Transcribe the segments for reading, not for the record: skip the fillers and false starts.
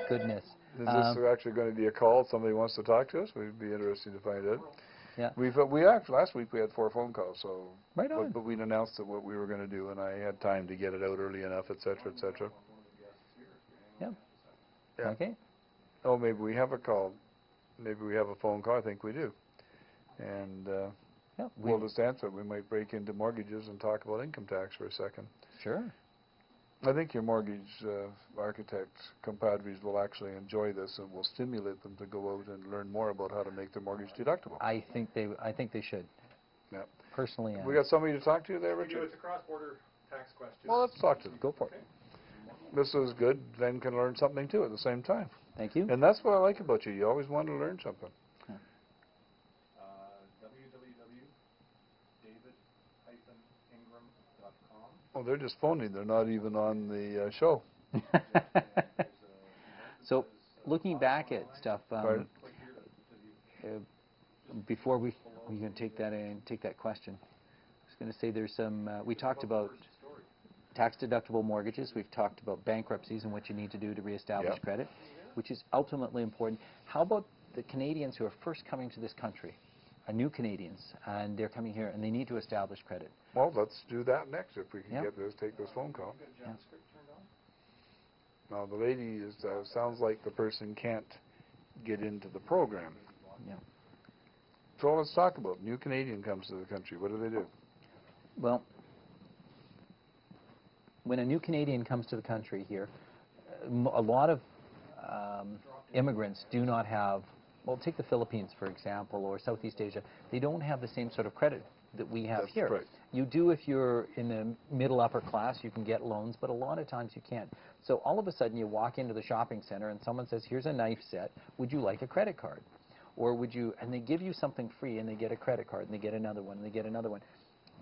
goodness. Is this actually going to be a call? Somebody wants to talk to us? We'd be interested to find out. Yeah. We actually last week we had 4 phone calls, so right on. But we'd announced that what we were going to do, and I had time to get it out early enough, etc., etc. Yeah. Yeah. Okay. Oh, maybe we have a call. Maybe we have a phone call. I think we do. And yeah, we'll just answer it. We might break into mortgages and talk about income tax for a second. Sure. I think your mortgage architect compadres will actually enjoy this and will stimulate them to go out and learn more about how to make their mortgage deductible. I think they should. Yeah. Personally, we got somebody to talk to there, Richard? We do. It's a cross-border tax question. Well, let's talk to them. Go for it. This is good. Then can learn something too at the same time. Thank you. And that's what I like about you. You always want to learn something. www.david-ingram.com. Oh, they're just phoning. They're not even on the show. So, looking back at stuff, before we can take that question, I was going to say there's some. We talked about tax-deductible mortgages. We've talked about bankruptcies and what you need to do to reestablish credit, which is ultimately important. How about the Canadians who are first coming to this country, new Canadians, and they're coming here and they need to establish credit? Well, let's do that next if we can take this phone call. Yeah. Now, the lady is sounds like the person can't get into the program. Yeah. So let's talk about it. New Canadian comes to the country. What do they do? Well, when a new Canadian comes to the country here, a lot of immigrants do not have, well, take the Philippines, for example, or Southeast Asia. They don't have the same sort of credit that we have here. Right. You do if you're in the middle upper class, you can get loans, but a lot of times you can't. So all of a sudden you walk into the shopping center and someone says, here's a knife set, would you like a credit card? Or would you, and they give you something free and they get a credit card and they get another one and they get another one.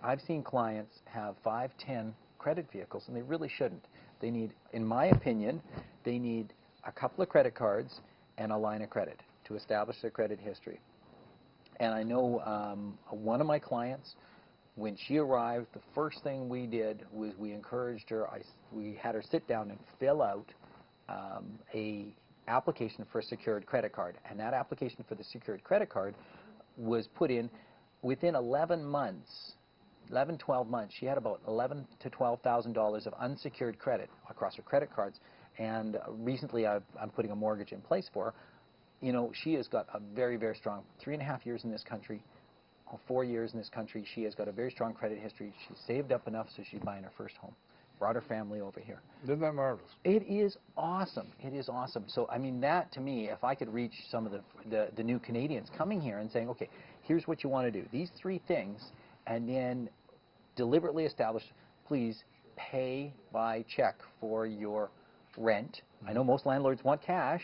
I've seen clients have 5, 10 credit vehicles and they really shouldn't. They need, in my opinion, they need a couple of credit cards and a line of credit to establish their credit history. And I know one of my clients, when she arrived, the first thing we did was we encouraged her, we had her sit down and fill out a application for a secured credit card. And that application for the secured credit card was put in within 11 months, 11, 12 months. She had about $11,000 to $12,000 of unsecured credit across her credit cards. And recently I'm putting a mortgage in place for her. You know, she has got a very, very strong 3.5 years in this country, 4 years in this country. She has got a very strong credit history. She saved up enough so she's buying her first home. Brought her family over here. Isn't that marvelous? It is awesome. It is awesome. So, I mean, that to me, if I could reach some of the new Canadians coming here and saying, okay, here's what you want to do. These 3 things, and then deliberately establish, please pay by check for your rent. I know most landlords want cash,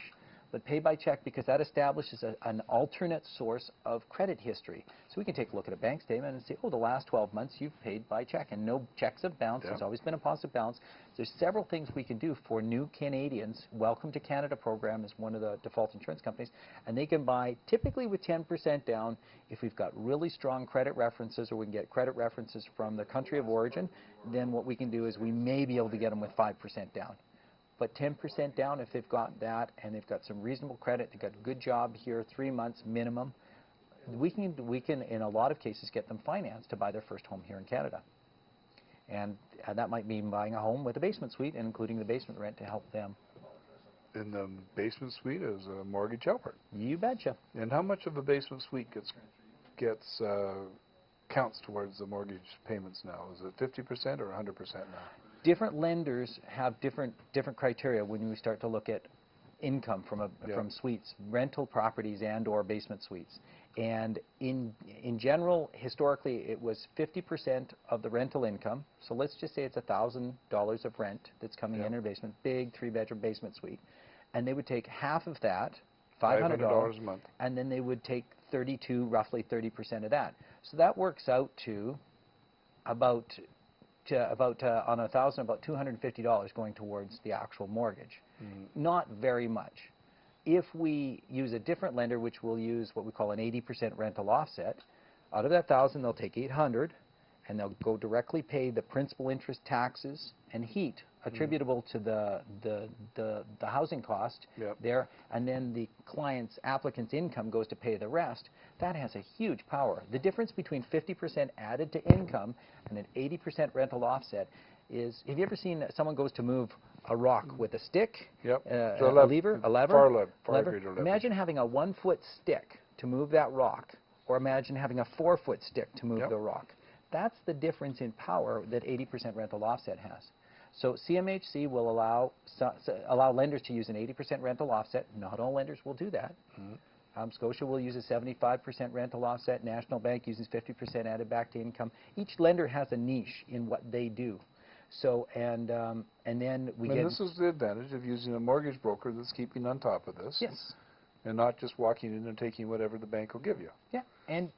but pay by check because that establishes an alternate source of credit history. So we can take a look at a bank statement and say, oh, the last 12 months you've paid by check, and no checks have bounced. There's always been a positive balance. There's several things we can do for new Canadians. Welcome to Canada program is one of the default insurance companies, and they can buy typically with 10% down. If we've got really strong credit references, or we can get credit references from the country of origin, then what we can do is we may be able to get them with 5% down. But 10% down, if they've got that and they've got some reasonable credit, they've got a good job here, 3 months minimum, we can in a lot of cases get them financed to buy their first home here in Canada. And that might mean buying a home with a basement suite and including the basement rent to help them. And the basement suite is a mortgage helper. You betcha. And how much of a basement suite counts towards the mortgage payments now? Is it 50% or 100% now? Different lenders have different criteria when we start to look at income from suites, rental properties and or basement suites. And in general, historically, it was 50% of the rental income. So let's just say it's $1,000 of rent that's coming in a basement, big 3-bedroom basement suite. And they would take half of that, $500 a month, and then they would take roughly 30% of that. So that works out to about on $1,000, about $250 going towards the actual mortgage. Not very much. If we use a different lender, which will use what we call an 80% rental offset, out of that $1,000 they'll take $800, and they'll go directly pay the principal, interest, taxes, and heat attributable to the housing cost Yep. there, and then the applicant's income goes to pay the rest. That has a huge power. The difference between 50% added to income and an 80% rental offset is, have you ever seen someone goes to move a rock with a stick, Yep. a So lever, a far lever? greater leverage. Imagine having a 1-foot stick to move that rock, or imagine having a 4-foot stick to move Yep. the rock. That's the difference in power that 80% rental offset has. So CMHC will allow lenders to use an 80% rental offset. Not all lenders will do that. Scotia will use a 75% rental offset. National Bank uses 50% added back to income. Each lender has a niche in what they do. So, and then we get... And this is the advantage of using a mortgage broker that's keeping on top of this. Yes. And not just walking in and taking whatever the bank will give you. Yeah, and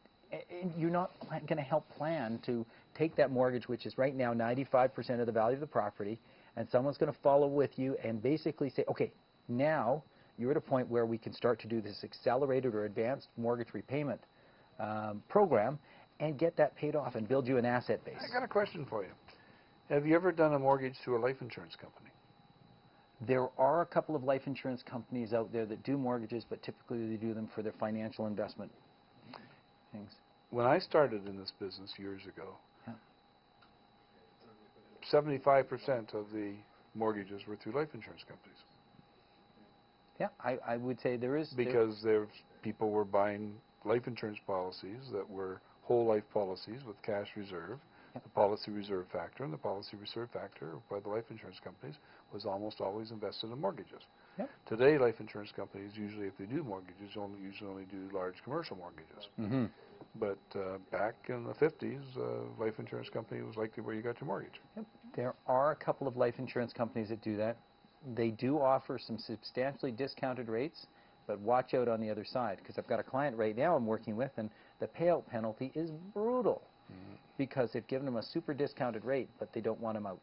you're not going to help plan to take that mortgage, which is right now 95% of the value of the property, and someone's going to follow with you and basically say, okay, now you're at a point where we can start to do this accelerated or advanced mortgage repayment program and get that paid off and build you an asset base. I got a question for you. Have you ever done a mortgage through a life insurance company? There are a couple of life insurance companies out there that do mortgages, but typically they do them for their financial investment things. When I started in this business years ago, Yeah. 75% of the mortgages were through life insurance companies. Yeah, I would say there is... Because people were buying life insurance policies that were whole life policies with cash reserve, the policy reserve factor, and the policy reserve factor by the life insurance companies was almost always invested in mortgages. Yep. Today, life insurance companies usually, if they do mortgages, usually only do large commercial mortgages. Mm-hmm. But back in the 50s, life insurance company was likely where you got your mortgage. Yep. There are a couple of life insurance companies that do that. They do offer some substantially discounted rates, but watch out on the other side, because I've got a client right now I'm working with, and the payout penalty is brutal because they've given them a super discounted rate, but they don't want them out.